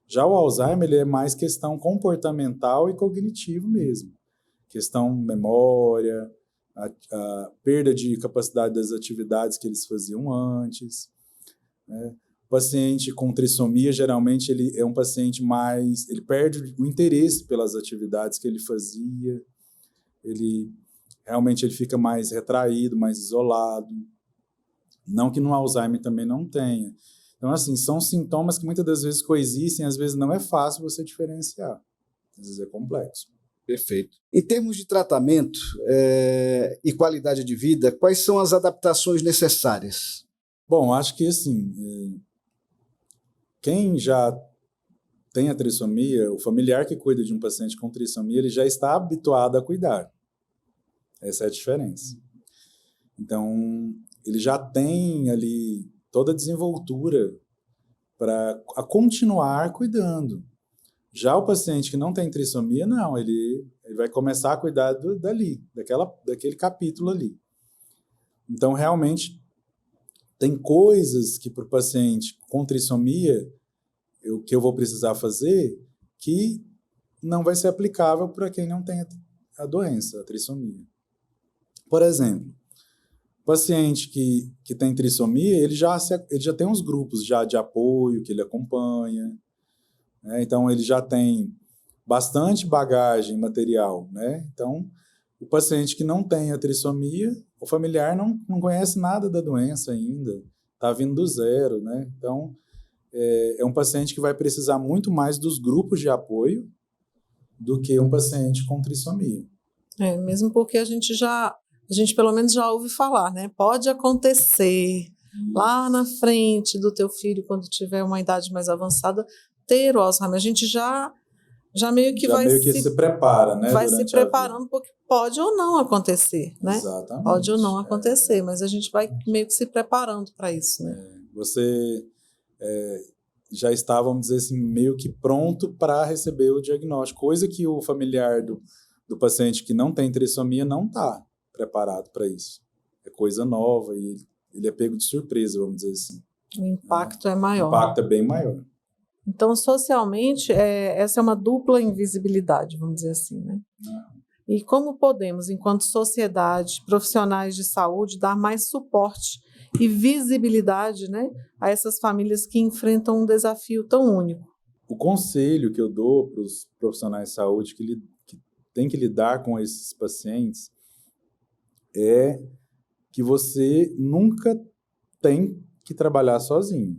Já o Alzheimer ele é mais questão comportamental e cognitivo mesmo. Questão memória, a perda de capacidade das atividades que eles faziam antes, né? O paciente com trissomia, geralmente, ele é um paciente ele perde o interesse pelas atividades que ele fazia, realmente ele fica mais retraído, mais isolado. Não que no Alzheimer também não tenha. Então, assim, são sintomas que muitas das vezes coexistem, às vezes não é fácil você diferenciar. Às vezes é complexo. Perfeito. Em termos de tratamento e qualidade de vida, quais são as adaptações necessárias? Bom, acho que assim, quem já tem a trissomia, o familiar que cuida de um paciente com trissomia, ele já está habituado a cuidar. Essa é a diferença. Então, ele já tem ali toda a desenvoltura para continuar cuidando. Já o paciente que não tem trissomia, não, ele vai começar a cuidar daquele capítulo ali. Então, realmente, tem coisas que para o paciente com trissomia, que eu vou precisar fazer, que não vai ser aplicável para quem não tem a doença, a trissomia. Por exemplo, o paciente que tem trissomia, ele já tem uns grupos já de apoio que ele acompanha, né? Então, ele já tem bastante bagagem material, né? Então, o paciente que não tem a trissomia, o familiar não conhece nada da doença ainda, está vindo do zero, né? Então, é um paciente que vai precisar muito mais dos grupos de apoio do que um paciente com trissomia. Mesmo porque a gente pelo menos já ouve falar, né? Pode acontecer lá na frente do teu filho, quando tiver uma idade mais avançada, ter o Alzheimer. A gente já meio que vai meio que se prepara, né? Vai se durante a vida. preparando, porque pode ou não acontecer, né? Exatamente. Pode ou não acontecer, mas a gente vai meio que se preparando para isso, né? Você já está, vamos dizer assim, meio que pronto para receber o diagnóstico, coisa que o familiar do paciente que não tem trissomia não está preparado para isso. É coisa nova e ele é pego de surpresa, vamos dizer assim. O impacto é maior. O impacto é bem maior. Então, socialmente, essa é uma dupla invisibilidade, vamos dizer assim, né? E como podemos, enquanto sociedade, profissionais de saúde, dar mais suporte e visibilidade, né, a essas famílias que enfrentam um desafio tão único? O conselho que eu dou para os profissionais de saúde que têm que lidar com esses pacientes é que você nunca tem que trabalhar sozinho.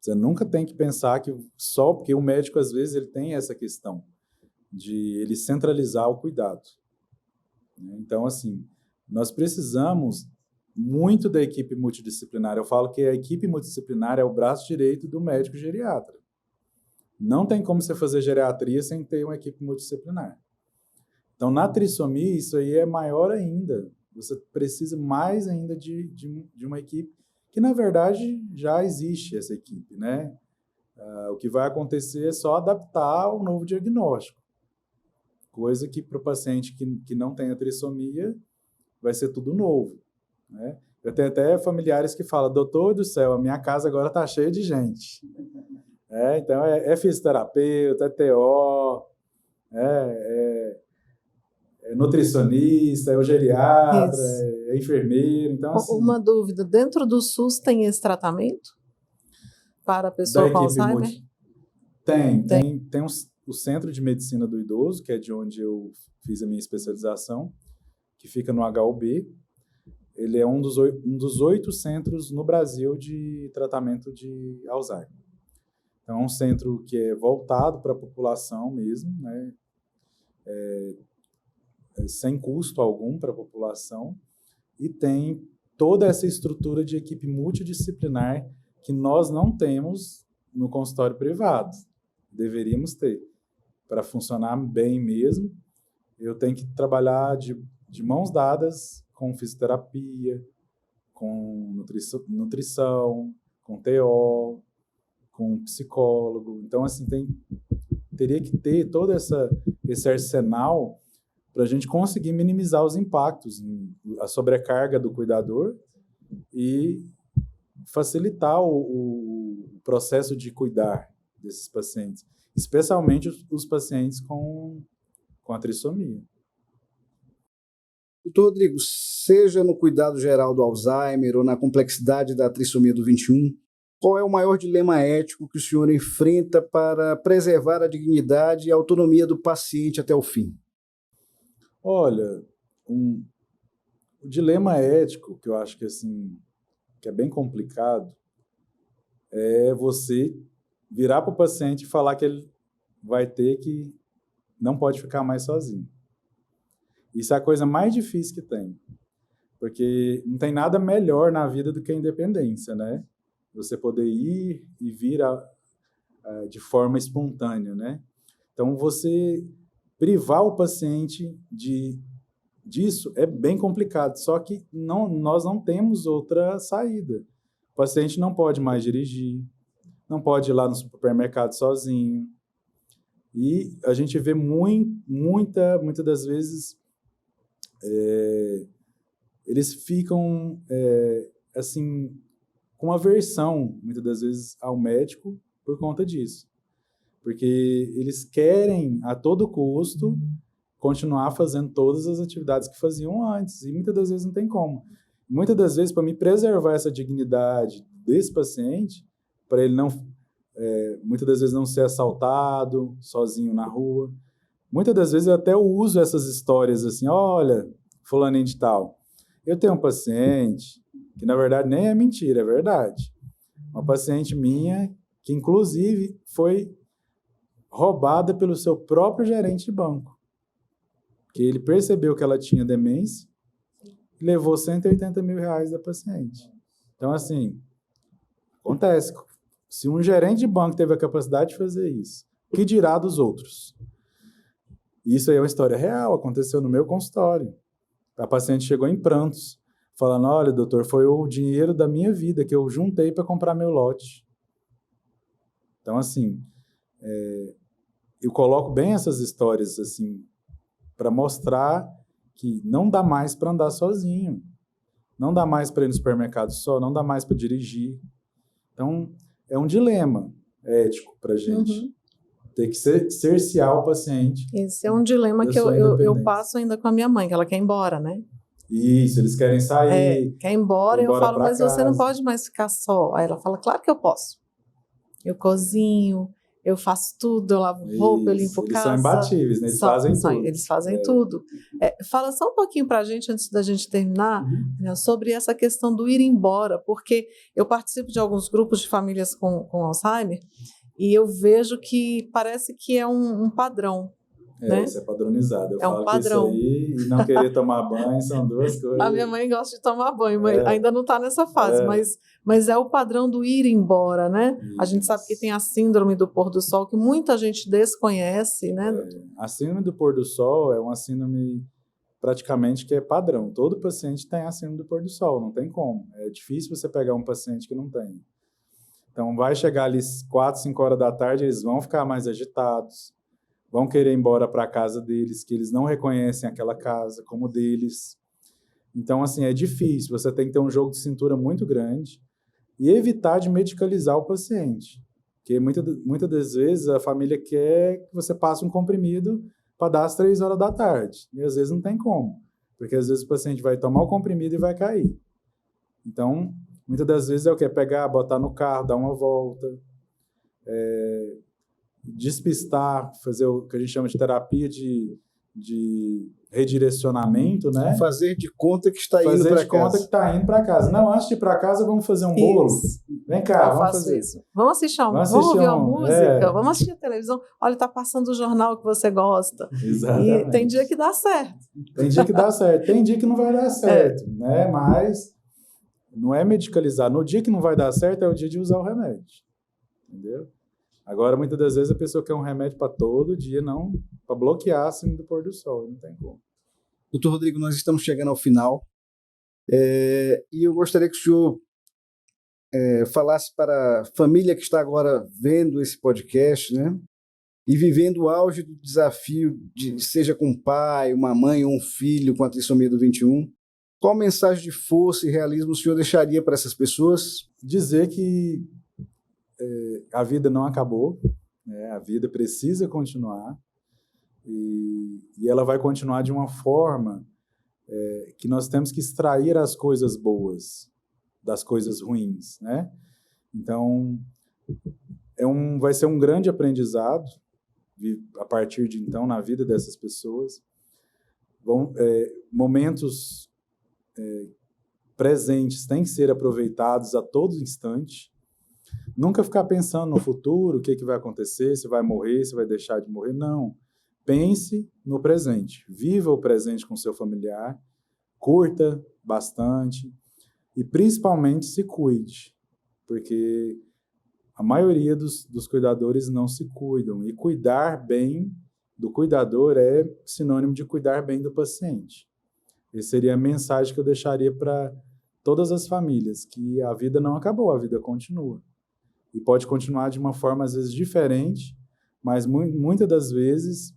Você nunca tem que pensar que só porque o médico, às vezes, ele tem essa questão de ele centralizar o cuidado. Então, assim, nós precisamos muito da equipe multidisciplinar. Eu falo que a equipe multidisciplinar é o braço direito do médico geriatra. Não tem como você fazer geriatria sem ter uma equipe multidisciplinar. Então, na trissomia, isso aí é maior ainda. Você precisa mais ainda de uma equipe que, na verdade, já existe essa equipe, né? O que vai acontecer é só adaptar ao novo diagnóstico. Coisa que para o paciente que não tem a trissomia vai ser tudo novo, né? Eu tenho até familiares que falam, doutor do céu, a minha casa agora está cheia de gente. Então, é fisioterapeuta, é TO, é nutricionista, é o geriatra, é enfermeiro. Então, assim, uma dúvida, dentro do SUS tem esse tratamento para a pessoa com Alzheimer? Tem o Centro de Medicina do Idoso, que é de onde eu fiz a minha especialização, que fica no HUB. Ele é um dos 8 centros no Brasil de tratamento de Alzheimer. Então, é um centro que é voltado para a população mesmo, né? Sem custo algum para a população, e tem toda essa estrutura de equipe multidisciplinar que nós não temos no consultório privado. Deveríamos ter. Para funcionar bem mesmo, eu tenho que trabalhar de mãos dadas com fisioterapia, com nutrição, com TO, com psicólogo. Então, assim, teria que ter todo esse arsenal para a gente conseguir minimizar os impactos, a sobrecarga do cuidador e facilitar o processo de cuidar desses pacientes, especialmente os pacientes com a trissomia. Doutor Rodrigo, seja no cuidado geral do Alzheimer ou na complexidade da trissomia do 21, qual é o maior dilema ético que o senhor enfrenta para preservar a dignidade e a autonomia do paciente até o fim? Olha, o dilema ético, que eu acho que, assim, que é bem complicado, é você virar para o paciente e falar que ele vai ter que não pode ficar mais sozinho. Isso é a coisa mais difícil que tem, porque não tem nada melhor na vida do que a independência, né? Você poder ir e vir de forma espontânea, né? Então, você privar o paciente disso é bem complicado, só que nós não temos outra saída. O paciente não pode mais dirigir, não pode ir lá no supermercado sozinho. E a gente vê muitas das vezes eles ficam assim com aversão, muitas das vezes, ao médico por conta disso. Porque eles querem, a todo custo, continuar fazendo todas as atividades que faziam antes, e muitas das vezes não tem como. Muitas das vezes, para me preservar essa dignidade desse paciente, para ele não, muitas das vezes não ser assaltado sozinho na rua, muitas das vezes eu até uso essas histórias assim, olha, fulaninho de tal, eu tenho um paciente, que na verdade nem é mentira, é verdade, uma paciente minha que inclusive foi roubada pelo seu próprio gerente de banco, que ele percebeu que ela tinha demência e levou R$180 mil da paciente. Então, assim, acontece. Se um gerente de banco teve a capacidade de fazer isso, o que dirá dos outros? Isso aí é uma história real, aconteceu no meu consultório. A paciente chegou em prantos, falando, olha, doutor, foi o dinheiro da minha vida que eu juntei para comprar meu lote. Então, assim, eu coloco bem essas histórias, assim, para mostrar que não dá mais para andar sozinho. Não dá mais para ir no supermercado só, não dá mais para dirigir. Então, é um dilema ético para a gente. Ter que cercear o paciente. Esse é um dilema que eu passo ainda com a minha mãe, que ela quer ir embora, né? Isso, eles querem sair. Quer ir embora, eu falo, mas casa. você não pode mais ficar só. Aí ela fala, claro que eu posso. Eu cozinho, eu faço tudo, eu lavo roupa, eu limpo eles casa. São imbatíveis, né? Eles fazem tudo. Eles fazem tudo. Fala só um pouquinho para a gente, antes da gente terminar, né, sobre essa questão do ir embora, porque eu participo de alguns grupos de famílias com Alzheimer e eu vejo que parece que é um padrão. Né? Isso é padronizado. Eu é um falo padrão. Que isso aí e não querer tomar banho são duas coisas. A minha mãe gosta de tomar banho, mas ainda não está nessa fase, mas é o padrão do ir embora, né? Isso. A gente sabe que tem a síndrome do pôr do sol, que muita gente desconhece, né? A síndrome do pôr do sol é uma síndrome praticamente que é padrão. Todo paciente tem a síndrome do pôr do sol, não tem como. É difícil você pegar um paciente que não tem. Então, vai chegar ali 4, 5 horas da tarde, eles vão ficar mais agitados, vão querer ir embora para a casa deles, que eles não reconhecem aquela casa como deles. Então, assim, é difícil. Você tem que ter um jogo de cintura muito grande e evitar de medicalizar o paciente. Porque muitas das vezes a família quer que você passe um comprimido para dar às 3 horas da tarde. E às vezes não tem como. Porque às vezes o paciente vai tomar o comprimido e vai cair. Então, muitas das vezes é o que? É pegar, botar no carro, dar uma volta, despistar, fazer o que a gente chama de terapia de redirecionamento, né? Fazer de conta que está indo para casa. Fazer de conta que está indo para casa. Não, antes de ir para casa, vamos fazer um bolo. Vem cá, vamos fazer isso. Vamos assistir vamos ouvir uma música, vamos assistir a televisão. Olha, está passando o jornal que você gosta. Exatamente. E tem dia que dá certo. Tem dia que dá certo. Tem dia que não vai dar certo, né? Mas não é medicalizar. No dia que não vai dar certo é o dia de usar o remédio. Entendeu? Agora, muitas das vezes, a pessoa quer um remédio para todo dia, não para bloquear a síndrome do pôr do sol. Não tem como. Doutor Rodrigo, nós estamos chegando ao final. E eu gostaria que o senhor falasse para a família que está agora vendo esse podcast, né? E vivendo o auge do desafio, seja com um pai, uma mãe ou um filho com a trissomia do 21, qual mensagem de força e realismo o senhor deixaria para essas pessoas? Dizer que a vida não acabou, né? A vida precisa continuar e ela vai continuar de uma forma que nós temos que extrair as coisas boas das coisas ruins, né? Então, vai ser um grande aprendizado a partir de então na vida dessas pessoas. Momentos presentes têm que ser aproveitados a todo instante. Nunca ficar pensando no futuro, o que vai acontecer, se vai morrer, se vai deixar de morrer. Não. Pense no presente. Viva o presente com seu familiar. Curta bastante. E, principalmente, se cuide. Porque a maioria dos cuidadores não se cuidam. E cuidar bem do cuidador é sinônimo de cuidar bem do paciente. Essa seria a mensagem que eu deixaria para todas as famílias, que a vida não acabou, a vida continua. E pode continuar de uma forma, às vezes, diferente, mas muitas das vezes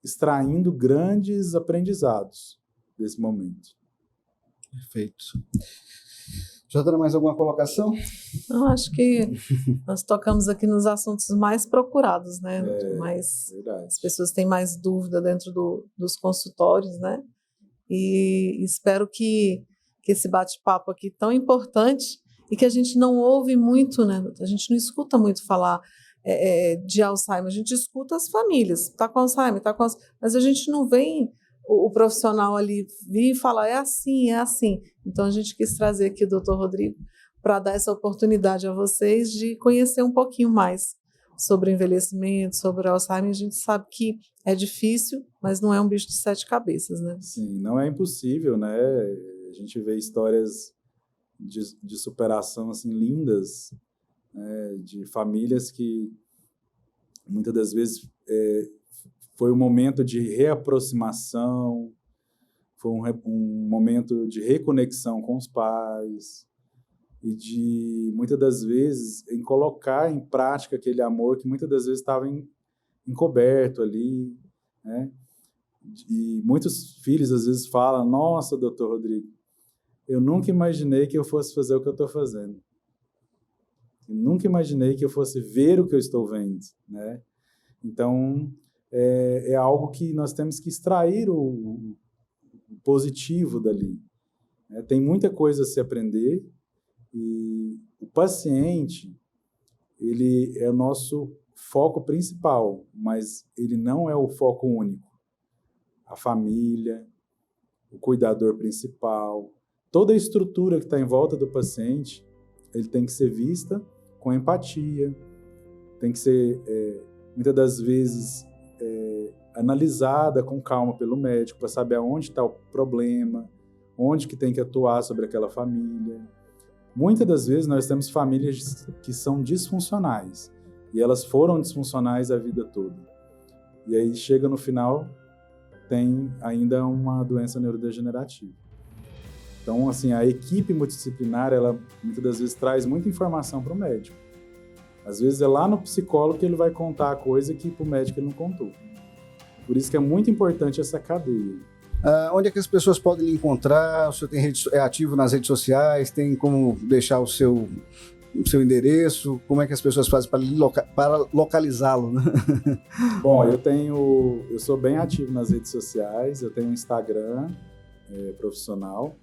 extraindo grandes aprendizados desse momento. Perfeito. Jordana, mais alguma colocação? Eu acho que nós tocamos aqui nos assuntos mais procurados, né? Verdade. As pessoas têm mais dúvida dentro dos consultórios, né? E espero que esse bate-papo aqui tão importante e que a gente não ouve muito, né? A gente não escuta muito falar de Alzheimer, a gente escuta as famílias, está com Alzheimer, mas a gente não vem o profissional ali vir e falar, é assim. Então a gente quis trazer aqui o Dr. Rodrigo para dar essa oportunidade a vocês de conhecer um pouquinho mais sobre envelhecimento, sobre Alzheimer. A gente sabe que é difícil, mas não é um bicho de 7 cabeças, né? Sim, não é impossível, né? A gente vê histórias de superação assim lindas né, de famílias que muitas das vezes foi um momento de reaproximação, foi um momento de reconexão com os pais e de, muitas das vezes, em colocar em prática aquele amor que muitas das vezes estava encoberto ali, né? E muitos filhos às vezes falam: nossa, doutor Rodrigo, eu nunca imaginei que eu fosse fazer o que eu estou fazendo. Eu nunca imaginei que eu fosse ver o que eu estou vendo, né? Então, é algo que nós temos que extrair o positivo dali. Tem muita coisa a se aprender e o paciente, ele é o nosso foco principal, mas ele não é o foco único. A família, o cuidador principal, toda a estrutura que está em volta do paciente, ele tem que ser vista com empatia, tem que ser, muitas das vezes, analisada com calma pelo médico para saber aonde está o problema, onde que tem que atuar sobre aquela família. Muitas das vezes nós temos famílias que são disfuncionais e elas foram disfuncionais a vida toda. E aí chega no final, tem ainda uma doença neurodegenerativa. Então, assim, a equipe multidisciplinar, ela muitas das vezes traz muita informação para o médico. Às vezes é lá no psicólogo que ele vai contar a coisa que para o médico ele não contou. Por isso que é muito importante essa cadeia. Onde é que as pessoas podem lhe encontrar? O senhor é ativo nas redes sociais? Tem como deixar o seu endereço? Como é que as pessoas fazem para localizá-lo, né? Bom, eu sou bem ativo nas redes sociais. Eu tenho um Instagram profissional,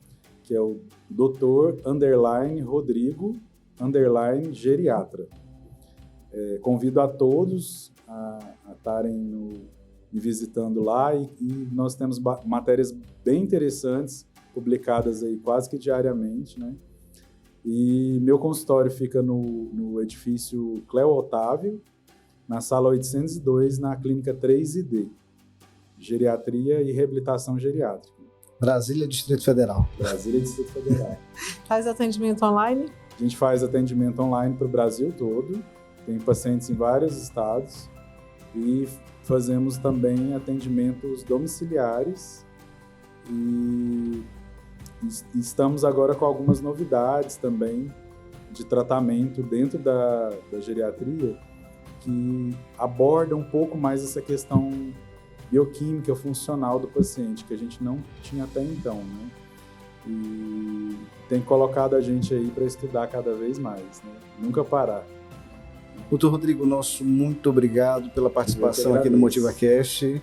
que é o Dr.Rodrigo_geriatra. Convido a todos a estarem me visitando lá e nós temos matérias bem interessantes publicadas aí quase que diariamente, né? E meu consultório fica no edifício Cléo Otávio, na sala 802, na clínica 3ID, Geriatria e Reabilitação Geriátrica. Brasília, Distrito Federal. Brasília, Distrito Federal. Faz atendimento online? A gente faz atendimento online para o Brasil todo, tem pacientes em vários estados e fazemos também atendimentos domiciliares e estamos agora com algumas novidades também de tratamento dentro da geriatria que aborda um pouco mais essa questão bioquímica funcional do paciente, que a gente não tinha até então, né? E tem colocado a gente aí para estudar cada vez mais, né? Nunca parar. Doutor Rodrigo, nosso muito obrigado pela participação aqui no MotivaCast.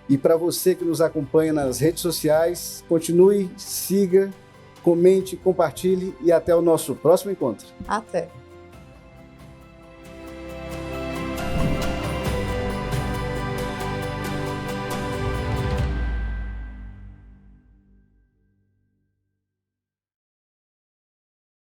E para você que nos acompanha nas redes sociais, continue, siga, comente, compartilhe e até o nosso próximo encontro. Até!